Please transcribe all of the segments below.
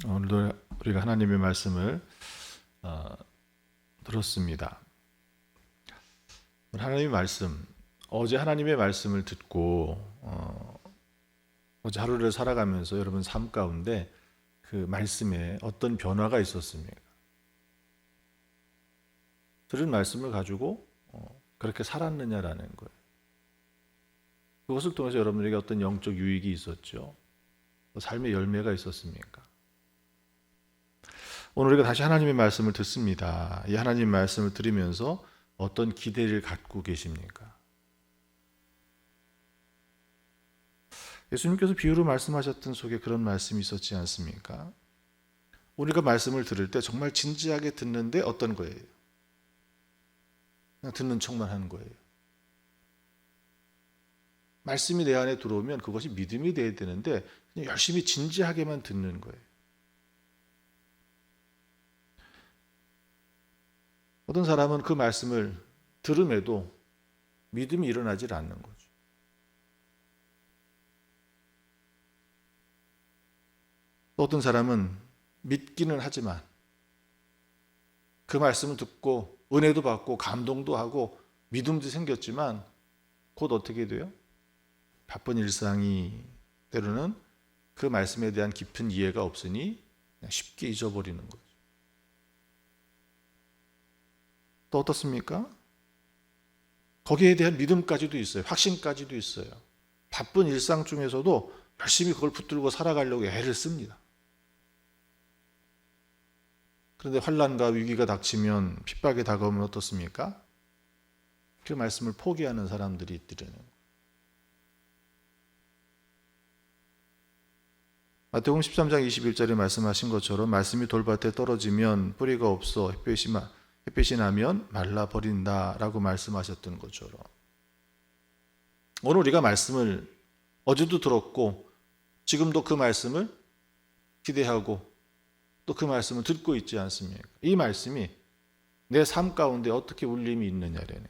오늘도 우리가 하나님의 말씀을 들었습니다. 하나님의 말씀, 어제 하나님의 말씀을 듣고 어제 하루를 살아가면서 여러분 삶 가운데 그 말씀에 어떤 변화가 있었습니까? 들은 말씀을 가지고 그렇게 살았느냐라는 거예요. 그것을 통해서 여러분에게 어떤 영적 유익이 있었죠? 삶의 열매가 있었습니까? 오늘 우리가 다시 하나님의 말씀을 듣습니다. 이 하나님의 말씀을 들으면서 어떤 기대를 갖고 계십니까? 예수님께서 비유로 말씀하셨던 속에 그런 말씀이 있었지 않습니까? 우리가 말씀을 들을 때 정말 진지하게 듣는데 어떤 거예요? 그냥 듣는 척만 하는 거예요. 말씀이 내 안에 들어오면 그것이 믿음이 돼야 되는데 그냥 열심히 진지하게만 듣는 거예요. 어떤 사람은 그 말씀을 들음에도 믿음이 일어나질 않는 거죠. 또 어떤 사람은 믿기는 하지만 그 말씀을 듣고 은혜도 받고 감동도 하고 믿음도 생겼지만 곧 어떻게 돼요? 바쁜 일상이 때로는 그 말씀에 대한 깊은 이해가 없으니 그냥 쉽게 잊어버리는 거죠. 또 어떻습니까? 거기에 대한 믿음까지도 있어요. 확신까지도 있어요. 바쁜 일상 중에서도 열심히 그걸 붙들고 살아가려고 애를 씁니다. 그런데 환난과 위기가 닥치면 핍박이 다가오면 어떻습니까? 그 말씀을 포기하는 사람들이 있더라는 거예요. 마태복음 13장 21절에 말씀하신 것처럼 말씀이 돌밭에 떨어지면 뿌리가 없어 햇빛이 나면 말라버린다라고 말씀하셨던 것처럼 오늘 우리가 말씀을 어제도 들었고 지금도 그 말씀을 기대하고 또 그 말씀을 듣고 있지 않습니까? 이 말씀이 내 삶 가운데 어떻게 울림이 있느냐라는 거예요.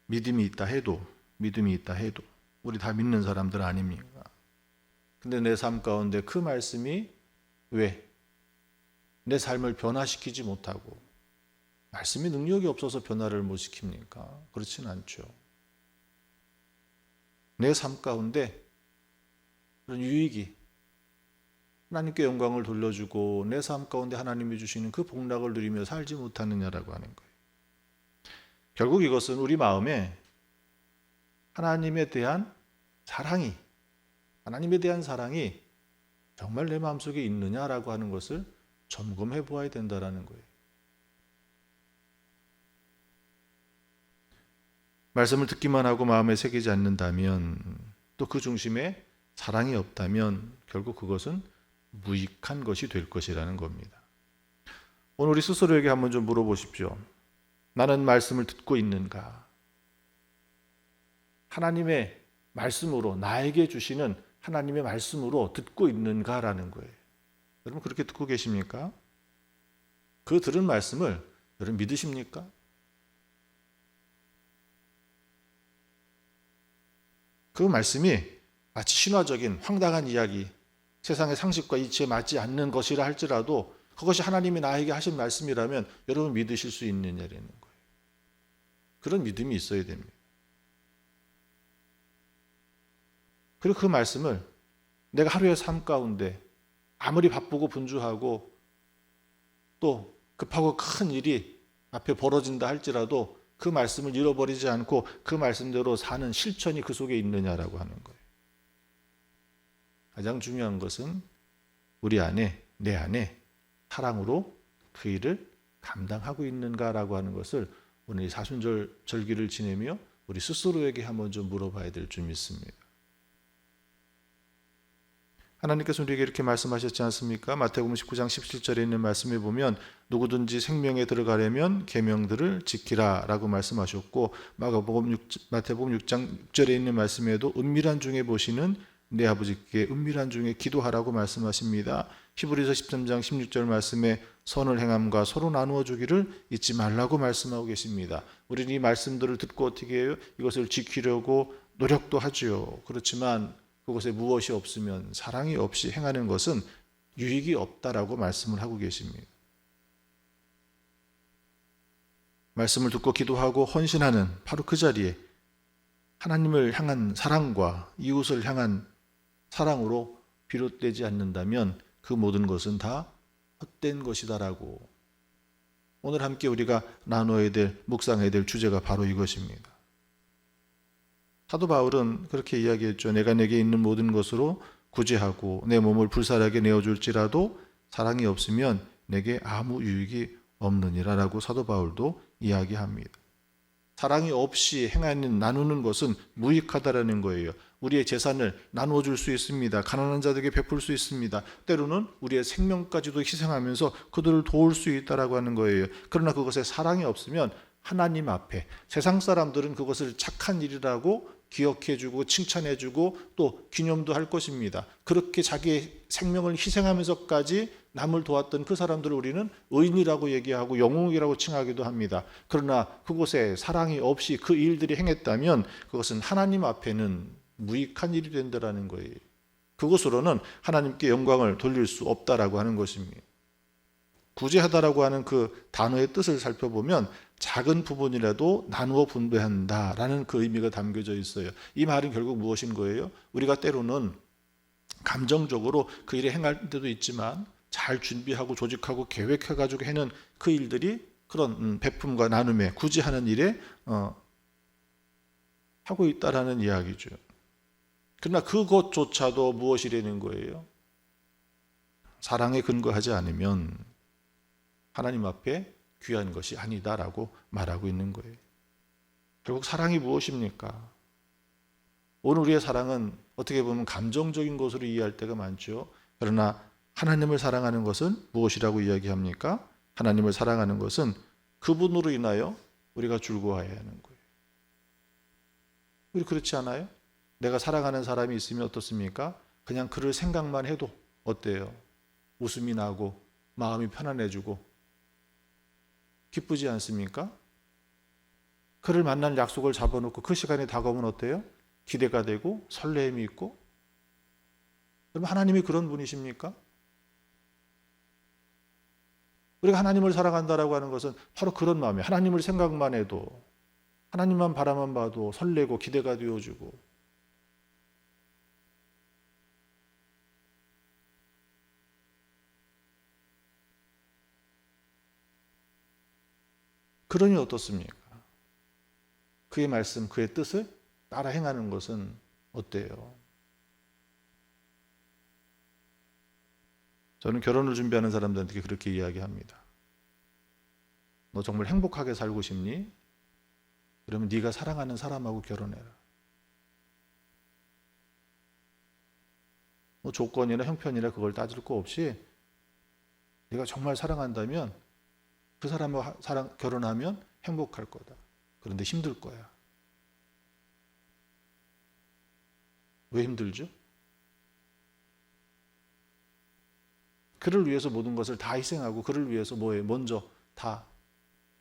믿음이 있다 해도 우리 다 믿는 사람들 아닙니까? 근데 내 삶 가운데 그 말씀이 왜 내 삶을 변화시키지 못하고 말씀이 능력이 없어서 변화를 못 시킵니까? 그렇진 않죠. 내 삶 가운데 그런 유익이 하나님께 영광을 돌려주고 내 삶 가운데 하나님이 주시는 그 복락을 누리며 살지 못하느냐라고 하는 거예요. 결국 이것은 우리 마음에 하나님에 대한 사랑이 정말 내 마음속에 있느냐라고 하는 것을 점검해 보아야 된다라는 거예요. 말씀을 듣기만 하고 마음에 새기지 않는다면 또 그 중심에 사랑이 없다면 결국 그것은 무익한 것이 될 것이라는 겁니다. 오늘 우리 스스로에게 한번 좀 물어보십시오. 나는 말씀을 듣고 있는가? 하나님의 말씀으로 나에게 주시는 하나님의 말씀으로 듣고 있는가라는 거예요. 여러분 그렇게 듣고 계십니까? 그 들은 말씀을 여러분 믿으십니까? 그 말씀이 마치 신화적인 황당한 이야기, 세상의 상식과 이치에 맞지 않는 것이라 할지라도 그것이 하나님이 나에게 하신 말씀이라면 여러분 믿으실 수 있느냐라는 거예요. 그런 믿음이 있어야 됩니다. 그리고 그 말씀을 내가 하루의 삶 가운데 아무리 바쁘고 분주하고 또 급하고 큰 일이 앞에 벌어진다 할지라도 그 말씀을 잃어버리지 않고 그 말씀대로 사는 실천이 그 속에 있느냐라고 하는 거예요. 가장 중요한 것은 우리 안에, 내 안에 사랑으로 그 일을 감당하고 있는가라고 하는 것을 오늘 사순절 절기를 지내며 우리 스스로에게 한번 좀 물어봐야 될 줄 믿습니다. 하나님께서 우리에게 이렇게 말씀하셨지 않습니까? 마태복음 19장 17절에 있는 말씀에 보면 누구든지 생명에 들어가려면 계명들을 지키라 라고 말씀하셨고 마태복음 6장 6절에 있는 말씀에도 은밀한 중에 보시는 내 아버지께 은밀한 중에 기도하라고 말씀하십니다. 히브리서 13장 16절 말씀에 선을 행함과 서로 나누어 주기를 잊지 말라고 말씀하고 계십니다. 우리는 이 말씀들을 듣고 어떻게 해요? 이것을 지키려고 노력도 하지요. 그렇지만 그곳에 무엇이 없으면 사랑이 없이 행하는 것은 유익이 없다라고 말씀을 하고 계십니다. 말씀을 듣고 기도하고 헌신하는 바로 그 자리에 하나님을 향한 사랑과 이웃을 향한 사랑으로 비롯되지 않는다면 그 모든 것은 다 헛된 것이다라고 오늘 함께 우리가 나눠야 될, 묵상해야 될 주제가 바로 이것입니다. 사도 바울은 그렇게 이야기했죠. 내가 내게 있는 모든 것으로 구제하고 내 몸을 불살하게 내어줄지라도 사랑이 없으면 내게 아무 유익이 없느니라라고 사도 바울도 이야기합니다. 사랑이 없이 행하는 나누는 것은 무익하다라는 거예요. 우리의 재산을 나누어 줄 수 있습니다. 가난한 자들에게 베풀 수 있습니다. 때로는 우리의 생명까지도 희생하면서 그들을 도울 수 있다라고 하는 거예요. 그러나 그것에 사랑이 없으면 하나님 앞에 세상 사람들은 그것을 착한 일이라고 기억해주고 칭찬해주고 또 기념도 할 것입니다. 그렇게 자기의 생명을 희생하면서까지 남을 도왔던 그 사람들을 우리는 의인이라고 얘기하고 영웅이라고 칭하기도 합니다. 그러나 그곳에 사랑이 없이 그 일들이 행했다면 그것은 하나님 앞에는 무익한 일이 된다라는 거예요. 그것으로는 하나님께 영광을 돌릴 수 없다라고 하는 것입니다. 구제하다라고 하는 그 단어의 뜻을 살펴보면 작은 부분이라도 나누어 분배한다라는 그 의미가 담겨져 있어요. 이 말은 결국 무엇인 거예요? 우리가 때로는 감정적으로 그 일에 행할 때도 있지만 잘 준비하고 조직하고 계획해가지고 해는 그 일들이 그런 베품과 나눔에 구제하는 일에 하고 있다라는 이야기죠. 그러나 그것조차도 무엇이라는 거예요? 사랑에 근거하지 않으면 하나님 앞에 귀한 것이 아니다라고 말하고 있는 거예요. 결국 사랑이 무엇입니까? 오늘 우리의 사랑은 어떻게 보면 감정적인 것으로 이해할 때가 많죠. 그러나 하나님을 사랑하는 것은 무엇이라고 이야기합니까? 하나님을 사랑하는 것은 그분으로 인하여 우리가 즐거워해야 하는 거예요. 우리 그렇지 않아요? 내가 사랑하는 사람이 있으면 어떻습니까? 그냥 그를 생각만 해도 어때요? 웃음이 나고 마음이 편안해지고 기쁘지 않습니까? 그를 만날 약속을 잡아놓고 그 시간이 다가오면 어때요? 기대가 되고 설레임이 있고. 그럼 하나님이 그런 분이십니까? 우리가 하나님을 사랑한다라고 하는 것은 바로 그런 마음이에요. 하나님을 생각만 해도 하나님만 바라만 봐도 설레고 기대가 되어지고. 그러니 어떻습니까? 그의 말씀, 그의 뜻을 따라 행하는 것은 어때요? 저는 결혼을 준비하는 사람들한테 그렇게 이야기합니다. 너 정말 행복하게 살고 싶니? 그러면 네가 사랑하는 사람하고 결혼해라. 뭐 조건이나 형편이나 그걸 따질 거 없이 네가 정말 사랑한다면 그 사람하고 결혼하면 행복할 거다. 그런데 힘들 거야. 왜 힘들죠? 그를 위해서 모든 것을 다 희생하고 그를 위해서 먼저 다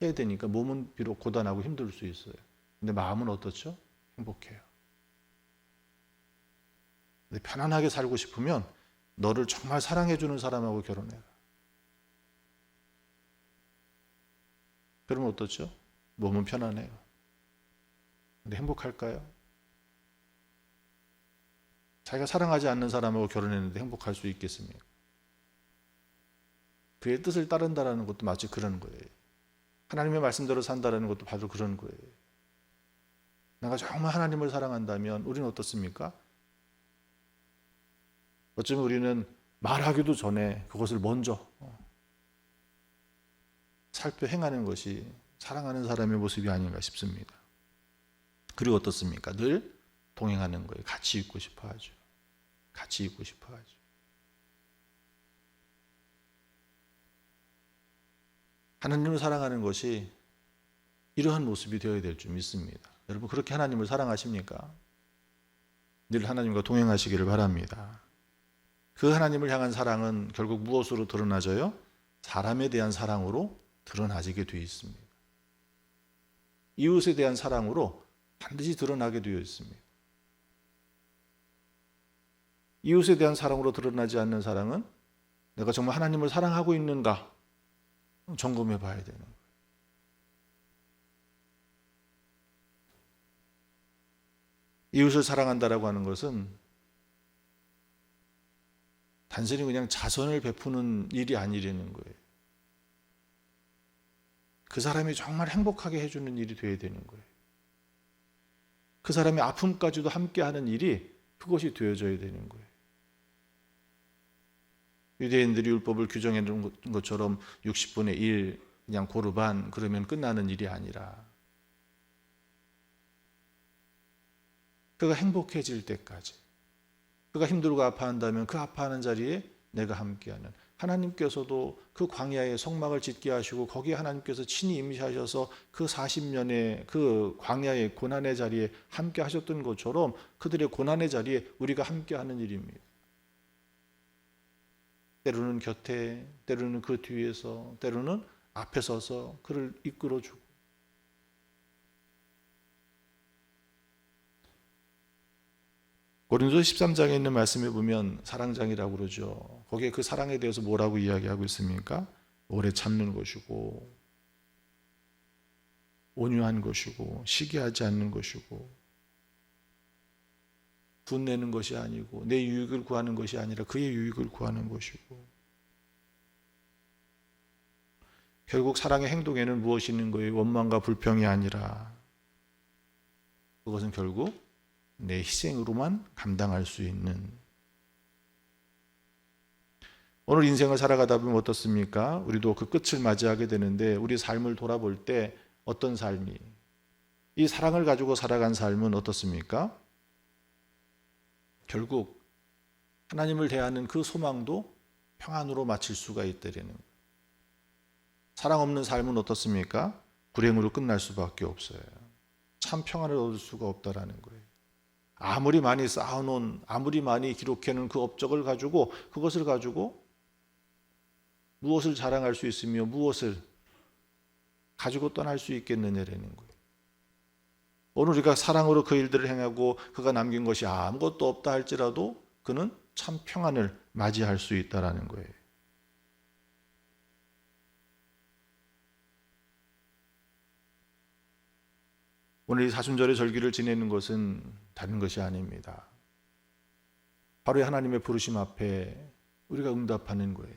해야 되니까 몸은 비록 고단하고 힘들 수 있어요. 근데 마음은 어떻죠? 행복해요. 근데 편안하게 살고 싶으면 너를 정말 사랑해주는 사람하고 결혼해라. 그러면 어떻죠? 몸은 편안해요. 근데 행복할까요? 자기가 사랑하지 않는 사람하고 결혼했는데 행복할 수 있겠습니까? 그의 뜻을 따른다는 것도 마치 그런 거예요. 하나님의 말씀대로 산다는 것도 바로 그런 거예요. 내가 정말 하나님을 사랑한다면 우리는 어떻습니까? 어쩌면 우리는 말하기도 전에 그것을 먼저 살펴 행하는 것이 사랑하는 사람의 모습이 아닌가 싶습니다. 그리고 어떻습니까? 늘 동행하는 거예요. 같이 있고 싶어 하죠. 같이 있고 싶어 하죠. 하나님을 사랑하는 것이 이러한 모습이 되어야 될 줄 믿습니다. 여러분 그렇게 하나님을 사랑하십니까? 늘 하나님과 동행하시기를 바랍니다. 그 하나님을 향한 사랑은 결국 무엇으로 드러나져요? 사람에 대한 사랑으로 드러나지게 되어 있습니다. 이웃에 대한 사랑으로 반드시 드러나게 되어 있습니다. 이웃에 대한 사랑으로 드러나지 않는 사랑은 내가 정말 하나님을 사랑하고 있는가 점검해 봐야 되는 거예요. 이웃을 사랑한다라고 하는 것은 단순히 그냥 자선을 베푸는 일이 아니라는 거예요. 그 사람이 정말 행복하게 해주는 일이 돼야 되는 거예요. 그 사람의 아픔까지도 함께하는 일이 그것이 되어져야 되는 거예요. 유대인들이 율법을 규정해 놓은 것처럼 60분의 1 그냥 고르반 그러면 끝나는 일이 아니라 그가 행복해질 때까지, 그가 힘들고 아파한다면 그 아파하는 자리에 내가 함께하는, 하나님께서도 그 광야에 성막을 짓게 하시고 거기에 하나님께서 친히 임시하셔서 그 40년의 그 광야의 고난의 자리에 함께 하셨던 것처럼 그들의 고난의 자리에 우리가 함께하는 일입니다. 때로는 곁에, 때로는 그 뒤에서, 때로는 앞에 서서 그를 이끌어주고, 고린도서 13장에 있는 말씀에 보면 사랑장이라고 그러죠. 거기에 그 사랑에 대해서 뭐라고 이야기하고 있습니까? 오래 참는 것이고 온유한 것이고 시기하지 않는 것이고 분내는 것이 아니고 내 유익을 구하는 것이 아니라 그의 유익을 구하는 것이고, 결국 사랑의 행동에는 무엇이 있는 거예요? 원망과 불평이 아니라 그것은 결국 내 희생으로만 감당할 수 있는. 오늘 인생을 살아가다 보면 어떻습니까? 우리도 그 끝을 맞이하게 되는데 우리 삶을 돌아볼 때 어떤 삶이, 이 사랑을 가지고 살아간 삶은 어떻습니까? 결국 하나님을 대하는 그 소망도 평안으로 마칠 수가 있다는 거예요. 사랑 없는 삶은 어떻습니까? 불행으로 끝날 수밖에 없어요. 참 평안을 얻을 수가 없다라는 거예요. 아무리 많이 쌓아놓은, 아무리 많이 기록해놓은 그 업적을 가지고, 그것을 가지고 무엇을 자랑할 수 있으며 무엇을 가지고 떠날 수 있겠느냐라는 거예요. 오늘 우리가 사랑으로 그 일들을 행하고 그가 남긴 것이 아무것도 없다 할지라도 그는 참 평안을 맞이할 수 있다라는 거예요. 오늘 이 사순절의 절기를 지내는 것은 다른 것이 아닙니다. 바로 하나님의 부르심 앞에 우리가 응답하는 거예요.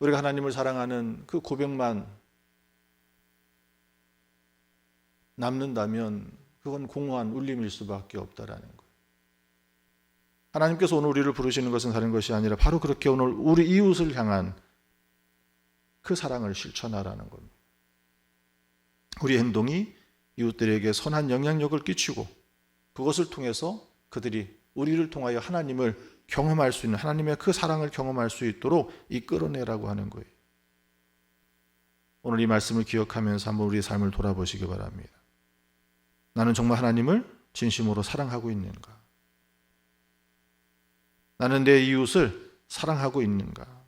우리가 하나님을 사랑하는 그 고백만 남는다면 그건 공허한 울림일 수밖에 없다라는 거예요. 하나님께서 오늘 우리를 부르시는 것은 다른 것이 아니라 바로 그렇게 오늘 우리 이웃을 향한 그 사랑을 실천하라는 겁니다. 우리 행동이 이웃들에게 선한 영향력을 끼치고 그것을 통해서 그들이 우리를 통하여 하나님을 경험할 수 있는, 하나님의 그 사랑을 경험할 수 있도록 이끌어내라고 하는 거예요. 오늘 이 말씀을 기억하면서 한번 우리의 삶을 돌아보시기 바랍니다. 나는 정말 하나님을 진심으로 사랑하고 있는가? 나는 내 이웃을 사랑하고 있는가?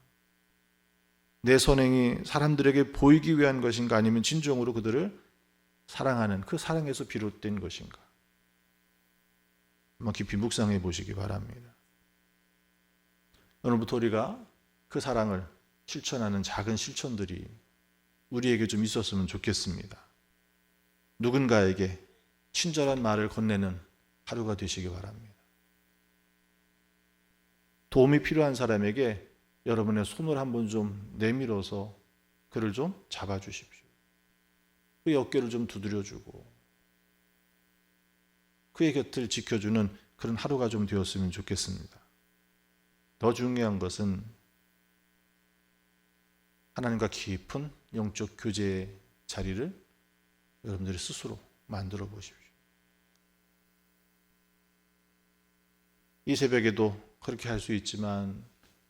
내 선행이 사람들에게 보이기 위한 것인가? 아니면 진정으로 그들을 사랑하는 그 사랑에서 비롯된 것인가? 한번 깊이 묵상해 보시기 바랍니다. 오늘부터 우리가 그 사랑을 실천하는 작은 실천들이 우리에게 좀 있었으면 좋겠습니다. 누군가에게 친절한 말을 건네는 하루가 되시기 바랍니다. 도움이 필요한 사람에게 여러분의 손을 한번 좀 내밀어서 그를 좀 잡아주십시오. 그의 어깨를 좀 두드려주고 그의 곁을 지켜주는 그런 하루가 좀 되었으면 좋겠습니다. 더 중요한 것은 하나님과 깊은 영적 교제의 자리를 여러분들이 스스로 만들어 보십시오. 이 새벽에도 그렇게 할 수 있지만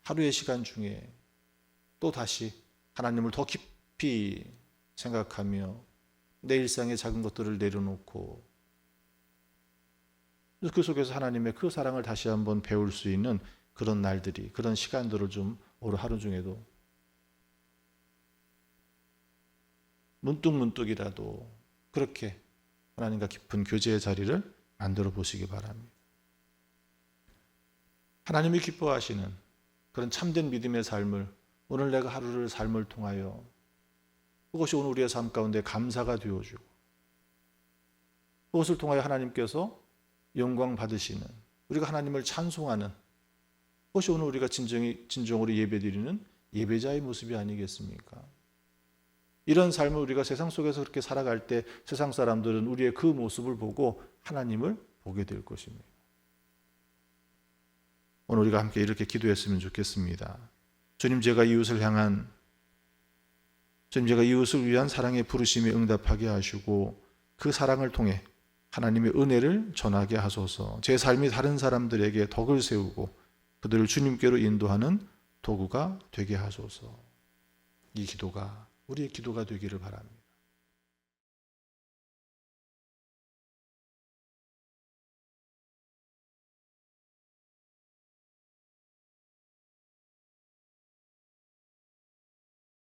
하루의 시간 중에 또 다시 하나님을 더 깊이 생각하며 내 일상의 작은 것들을 내려놓고 그 속에서 하나님의 그 사랑을 다시 한번 배울 수 있는 그런 날들이, 그런 시간들을 좀 오늘 하루 중에도 문득문득이라도 그렇게 하나님과 깊은 교제의 자리를 만들어 보시기 바랍니다. 하나님이 기뻐하시는 그런 참된 믿음의 삶을 오늘 내가 하루를 삶을 통하여 그것이 오늘 우리의 삶 가운데 감사가 되어주고 그것을 통하여 하나님께서 영광 받으시는 우리가 하나님을 찬송하는 그것이 오늘 우리가 진정으로 예배드리는 예배자의 모습이 아니겠습니까? 이런 삶을 우리가 세상 속에서 그렇게 살아갈 때 세상 사람들은 우리의 그 모습을 보고 하나님을 보게 될 것입니다. 오늘 우리가 함께 이렇게 기도했으면 좋겠습니다. 주님, 제가 이웃을 위한 사랑의 부르심에 응답하게 하시고 그 사랑을 통해 하나님의 은혜를 전하게 하소서. 제 삶이 다른 사람들에게 덕을 세우고 그들을 주님께로 인도하는 도구가 되게 하소서. 이 기도가 우리의 기도가 되기를 바랍니다.